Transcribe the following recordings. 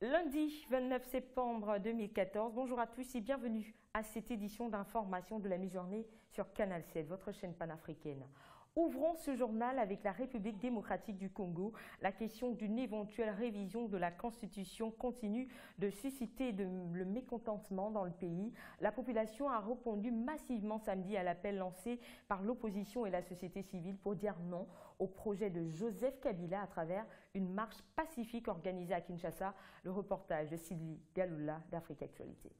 Lundi 29 septembre 2014, bonjour à tous et bienvenue à cette édition d'information de la mi-journée sur Canal 7, votre chaîne panafricaine. Ouvrons ce journal avec la République démocratique du Congo. La question d'une éventuelle révision de la Constitution continue de susciter le mécontentement dans le pays. La population a répondu massivement samedi à l'appel lancé par l'opposition et la société civile pour dire non au projet de Joseph Kabila à travers une marche pacifique organisée à Kinshasa. Le reportage de Sylvie Galoula d'Afrique Actualité.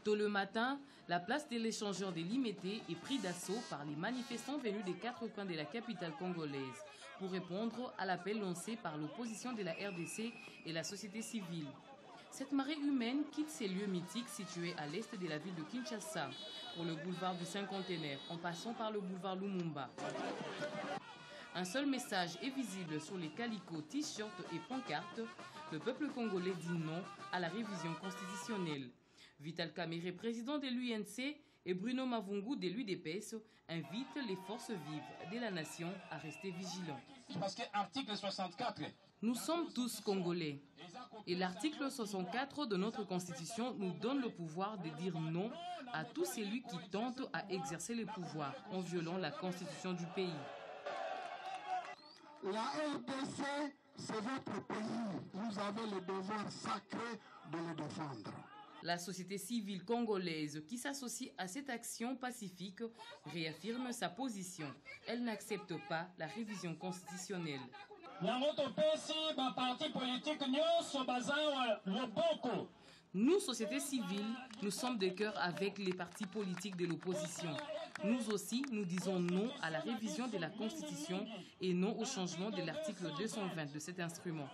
Tôt le matin, la place de l'échangeur des Limété est prise d'assaut par les manifestants venus des quatre coins de la capitale congolaise pour répondre à l'appel lancé par l'opposition de la RDC et la société civile. Cette marée humaine quitte ces lieux mythiques situés à l'est de la ville de Kinshasa pour le boulevard du Cinquantenaire en passant par le boulevard Lumumba. Un seul message est visible sur les calicots, t-shirts et pancartes. Le peuple congolais dit non à la révision constitutionnelle. Vital Kamerhe, président de l'UNC, et Bruno Mavungu de l'UDPS invitent les forces vives de la nation à rester vigilants. Parce que l'article 64... Nous sommes tous Congolais. Et l'article 64 de notre Constitution nous donne le pouvoir de dire non à tous celui qui tente à exercer le pouvoir en violant la Constitution du pays. La RDC, c'est votre pays. Vous avez le devoir sacré de le défendre. La société civile congolaise qui s'associe à cette action pacifique réaffirme sa position. Elle n'accepte pas la révision constitutionnelle. Nous, société civile, nous sommes de cœur avec les partis politiques de l'opposition. Nous aussi, nous disons non à la révision de la Constitution et non au changement de l'article 220 de cet instrument.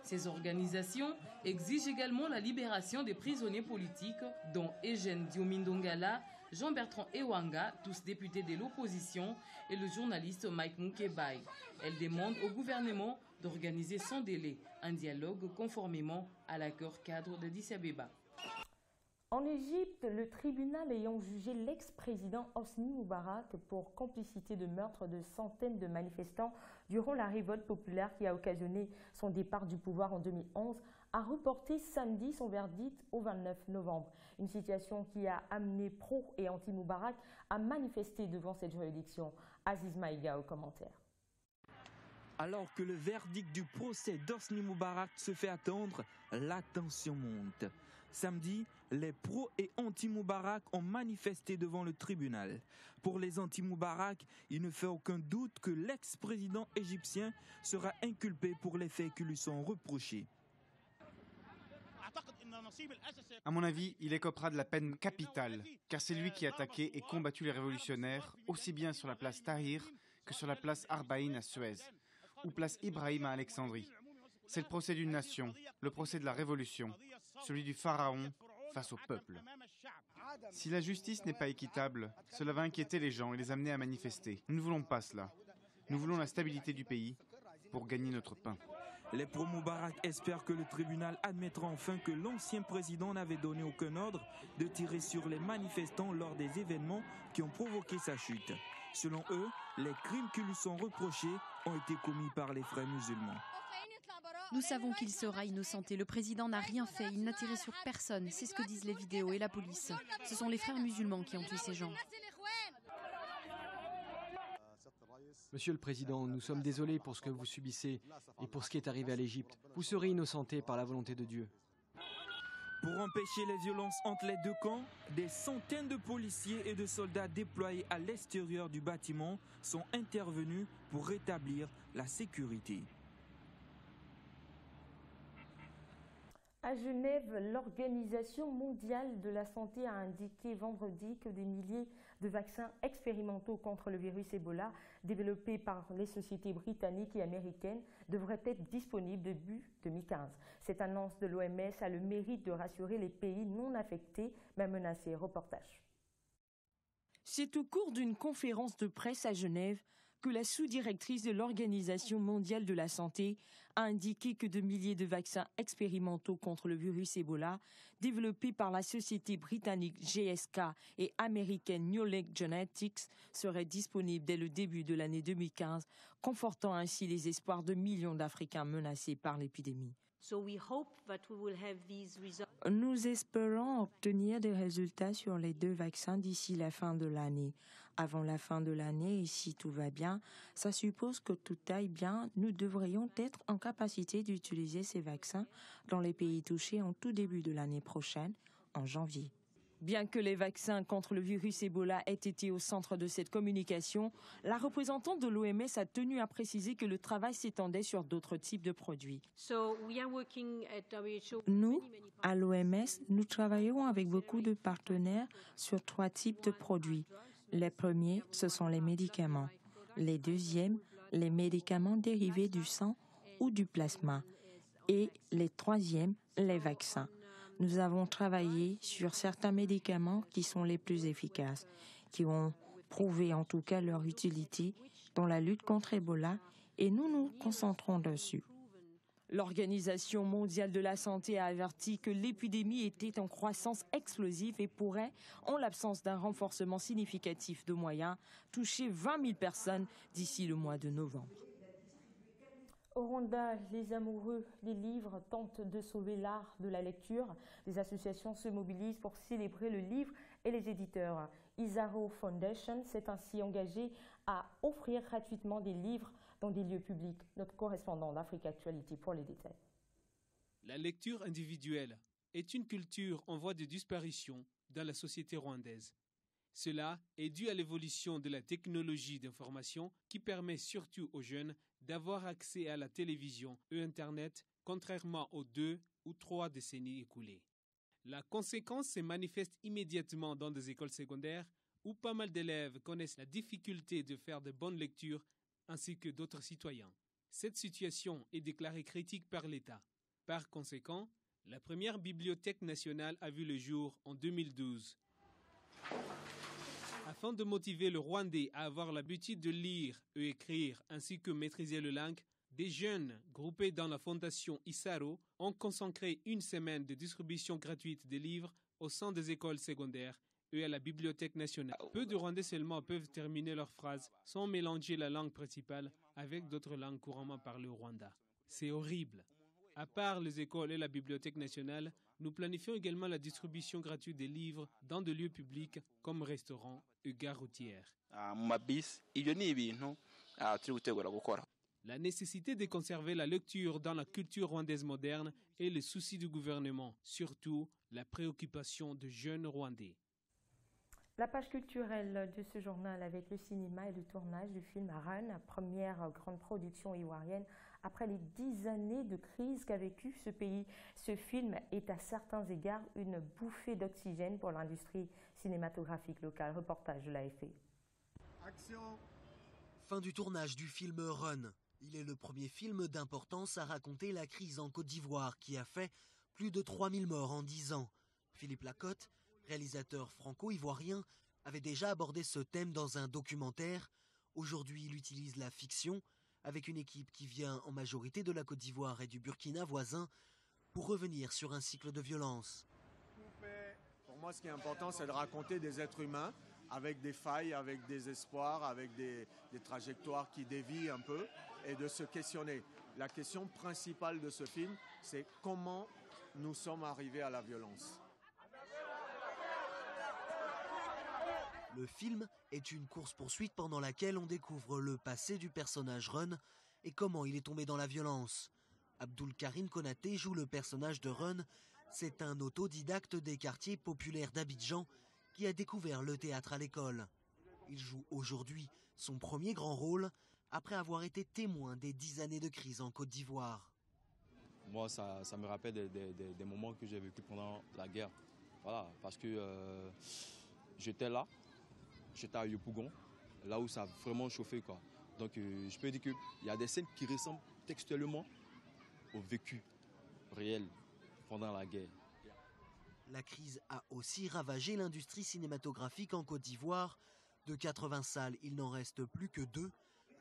Ces organisations exigent également la libération des prisonniers politiques, dont Eugène Diomindongala, Jean-Bertrand Ewanga, tous députés de l'opposition, et le journaliste Mike Mukebai. Elles demandent au gouvernement d'organiser sans délai un dialogue conformément à l'accord cadre de Addis Abeba. En Égypte, le tribunal ayant jugé l'ex-président Hosni Moubarak pour complicité de meurtre de centaines de manifestants durant la révolte populaire qui a occasionné son départ du pouvoir en 2011 a reporté samedi son verdict au 29 novembre. Une situation qui a amené pro- et anti-Moubarak à manifester devant cette juridiction. Aziz Maïga au commentaire. Alors que le verdict du procès d'Hosni Moubarak se fait attendre, la tension monte. Samedi, les pro- et anti-Moubarak ont manifesté devant le tribunal. Pour les anti-Moubarak, il ne fait aucun doute que l'ex-président égyptien sera inculpé pour les faits qui lui sont reprochés. À mon avis, il écopera de la peine capitale, car c'est lui qui a attaqué et combattu les révolutionnaires, aussi bien sur la place Tahrir que sur la place Arbaïn à Suez, ou place Ibrahim à Alexandrie. C'est le procès d'une nation, le procès de la révolution, celui du pharaon face au peuple. Si la justice n'est pas équitable, cela va inquiéter les gens et les amener à manifester. Nous ne voulons pas cela. Nous voulons la stabilité du pays pour gagner notre pain. Les pro-Moubarak espèrent que le tribunal admettra enfin que l'ancien président n'avait donné aucun ordre de tirer sur les manifestants lors des événements qui ont provoqué sa chute. Selon eux, les crimes qui lui sont reprochés ont été commis par les frères musulmans. Nous savons qu'il sera innocenté. Le président n'a rien fait. Il n'a tiré sur personne. C'est ce que disent les vidéos et la police. Ce sont les frères musulmans qui ont tué ces gens. Monsieur le Président, nous sommes désolés pour ce que vous subissez et pour ce qui est arrivé à l'Égypte. Vous serez innocenté par la volonté de Dieu. Pour empêcher les violences entre les deux camps, des centaines de policiers et de soldats déployés à l'extérieur du bâtiment sont intervenus pour rétablir la sécurité. À Genève, l'Organisation mondiale de la santé a indiqué vendredi que des milliers de vaccins expérimentaux contre le virus Ebola, développés par les sociétés britanniques et américaines, devraient être disponibles début 2015. Cette annonce de l'OMS a le mérite de rassurer les pays non affectés, mais menacés. Reportage. C'est au cours d'une conférence de presse à Genève que la sous-directrice de l'Organisation mondiale de la santé a indiqué que de milliers de vaccins expérimentaux contre le virus Ebola, développés par la société britannique GSK et américaine New Lake Genetics, seraient disponibles dès le début de l'année 2015, confortant ainsi les espoirs de millions d'Africains menacés par l'épidémie. Nous espérons obtenir des résultats sur les 2 vaccins d'ici la fin de l'année. Avant la fin de l'année, et si tout va bien, ça suppose que tout aille bien, nous devrions être en capacité d'utiliser ces vaccins dans les pays touchés en tout début de l'année prochaine, en janvier. Bien que les vaccins contre le virus Ebola aient été au centre de cette communication, la représentante de l'OMS a tenu à préciser que le travail s'étendait sur d'autres types de produits. Nous, à l'OMS, nous travaillons avec beaucoup de partenaires sur 3 types de produits. Les premiers, ce sont les médicaments. Les deuxièmes, les médicaments dérivés du sang ou du plasma. Et les troisièmes, les vaccins. Nous avons travaillé sur certains médicaments qui sont les plus efficaces, qui ont prouvé en tout cas leur utilité dans la lutte contre Ebola, et nous nous concentrons dessus. L'Organisation mondiale de la santé a averti que l'épidémie était en croissance explosive et pourrait, en l'absence d'un renforcement significatif de moyens, toucher 20 000 personnes d'ici le mois de novembre. Au Rwanda, les amoureux des livres tentent de sauver l'art de la lecture. Les associations se mobilisent pour célébrer le livre et les éditeurs. Isaro Foundation s'est ainsi engagée à offrir gratuitement des livres dans des lieux publics. Notre correspondant d'Afrique Actualité pour les détails. La lecture individuelle est une culture en voie de disparition dans la société rwandaise. Cela est dû à l'évolution de la technologie d'information qui permet surtout aux jeunes d'avoir accès à la télévision et Internet, contrairement aux 2 ou 3 décennies écoulées. La conséquence se manifeste immédiatement dans des écoles secondaires où pas mal d'élèves connaissent la difficulté de faire de bonnes lectures ainsi que d'autres citoyens. Cette situation est déclarée critique par l'État. Par conséquent, la première bibliothèque nationale a vu le jour en 2012. Afin de motiver le Rwandais à avoir l'habitude de lire et écrire ainsi que maîtriser le langue, des jeunes groupés dans la fondation Isaro ont consacré une semaine de distribution gratuite des livres au sein des écoles secondaires et à la Bibliothèque nationale. Peu de Rwandais seulement peuvent terminer leurs phrases sans mélanger la langue principale avec d'autres langues couramment parlées au Rwanda. C'est horrible. À part les écoles et la Bibliothèque nationale, nous planifions également la distribution gratuite des livres dans des lieux publics comme restaurants et gares routières. La nécessité de conserver la lecture dans la culture rwandaise moderne est le souci du gouvernement, surtout la préoccupation de jeunes Rwandais. La page culturelle de ce journal avec le cinéma et le tournage du film Run, première grande production ivoirienne après les 10 années de crise qu'a vécu ce pays. Ce film est à certains égards une bouffée d'oxygène pour l'industrie cinématographique locale. Reportage de l'AFP. Fin du tournage du film Run. Il est le premier film d'importance à raconter la crise en Côte d'Ivoire qui a fait plus de 3000 morts en 10 ans. Philippe Lacotte, réalisateur franco-ivoirien, avait déjà abordé ce thème dans un documentaire. Aujourd'hui, il utilise la fiction avec une équipe qui vient en majorité de la Côte d'Ivoire et du Burkina voisin pour revenir sur un cycle de violence. Pour moi, ce qui est important, c'est de raconter des êtres humains avec des failles, avec des espoirs, avec des trajectoires qui dévient un peu et de se questionner. La question principale de ce film, c'est comment nous sommes arrivés à la violence. Le film est une course-poursuite pendant laquelle on découvre le passé du personnage Run et comment il est tombé dans la violence. Abdul Karim Konaté joue le personnage de Run. C'est un autodidacte des quartiers populaires d'Abidjan qui a découvert le théâtre à l'école. Il joue aujourd'hui son premier grand rôle après avoir été témoin des 10 années de crise en Côte d'Ivoire. Moi, ça me rappelle des moments que j'ai vécu pendant la guerre. Voilà, parce que j'étais là. J'étais à Yopougon, là où ça a vraiment chauffé, quoi. Donc je peux dire qu'il y a des scènes qui ressemblent textuellement au vécu réel pendant la guerre. La crise a aussi ravagé l'industrie cinématographique en Côte d'Ivoire. De 80 salles, il n'en reste plus que 2.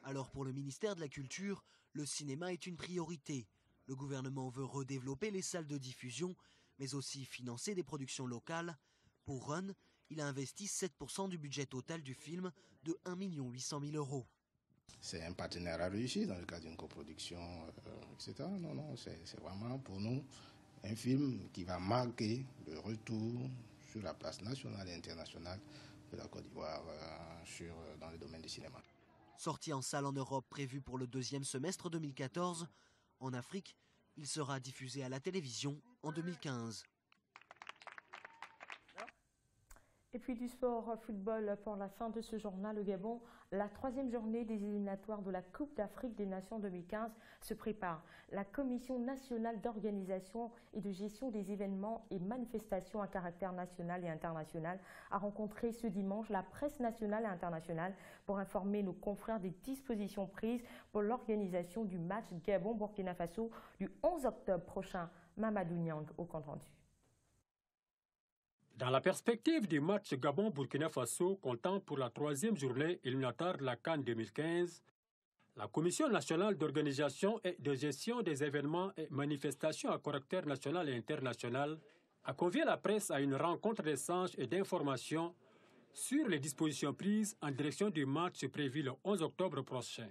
Alors pour le ministère de la Culture, le cinéma est une priorité. Le gouvernement veut redévelopper les salles de diffusion, mais aussi financer des productions locales. Pour Run, il a investi 7% du budget total du film de 1 800 000 €. C'est un partenaire à réussir dans le cadre d'une coproduction, etc. Non, c'est vraiment pour nous un film qui va marquer le retour sur la place nationale et internationale de la Côte d'Ivoire dans le domaine du cinéma. Sorti en salle en Europe prévu pour le deuxième semestre 2014, en Afrique, il sera diffusé à la télévision en 2015. Et puis du sport football pour la fin de ce journal au Gabon. La 3e journée des éliminatoires de la Coupe d'Afrique des Nations 2015 se prépare. La Commission nationale d'organisation et de gestion des événements et manifestations à caractère national et international a rencontré ce dimanche la presse nationale et internationale pour informer nos confrères des dispositions prises pour l'organisation du match Gabon-Burkina Faso du 11 octobre prochain. Mamadou Niang au compte rendu. Dans la perspective du match Gabon-Burkina Faso comptant pour la 3e journée éliminatoire de la CAN 2015, la Commission nationale d'organisation et de gestion des événements et manifestations à caractère national et international a convié la presse à une rencontre d'échange et d'information sur les dispositions prises en direction du match prévu le 11 octobre prochain.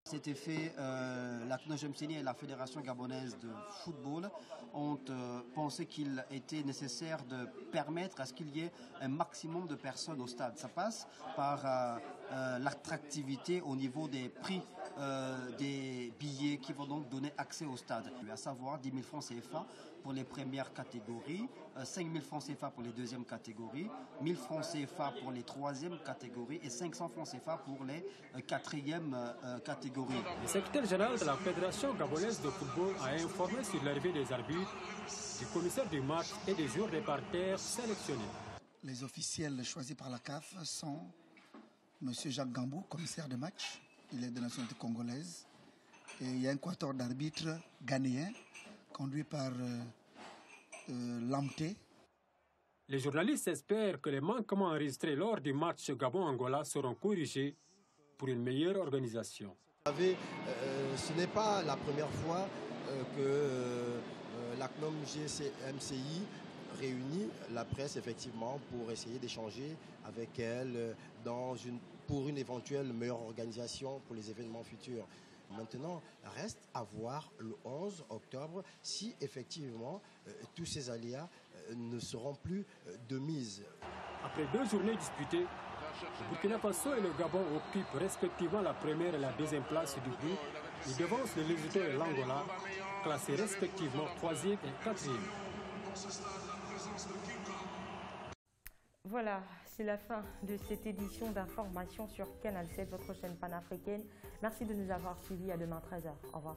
C'était fait, la CNOGMCN et la Fédération gabonaise de football ont pensé qu'il était nécessaire de permettre à ce qu'il y ait un maximum de personnes au stade. Ça passe par l'attractivité au niveau des prix des billets qui vont donc donner accès au stade, à savoir 10 000 francs CFA pour les premières catégories, 5 000 francs CFA pour les deuxièmes catégories, 1 000 francs CFA pour les troisièmes catégories et 500 francs CFA pour les quatrièmes catégories. Le secrétaire général de la Fédération gabonaise de football a informé sur l'arrivée des arbitres, du commissaire du match et des joueurs répartiteurs sélectionnés. Les officiels choisis par la CAF sont M. Jacques Gambou, commissaire de match, il est de nationalité congolaise, et il y a un quatuor d'arbitres ghanéens conduit par Lamté. Les journalistes espèrent que les manquements enregistrés lors du match Gabon-Angola seront corrigés pour une meilleure organisation. Vous savez, ce n'est pas la première fois que la CNOM-GMCI réunit la presse effectivement pour essayer d'échanger avec elle pour une éventuelle meilleure organisation pour les événements futurs. Maintenant, reste à voir le 11 octobre si effectivement tous ces aléas ne seront plus de mise. Après 2 journées disputées, le Burkina Faso et le Gabon occupent respectivement la première et la deuxième place du groupe. Ils devancent le Lesotho et l'Angola, classés respectivement 3e et 4e. Voilà, c'est la fin de cette édition d'information sur Canal 7, votre chaîne panafricaine. Merci de nous avoir suivis. À demain 13h. Au revoir.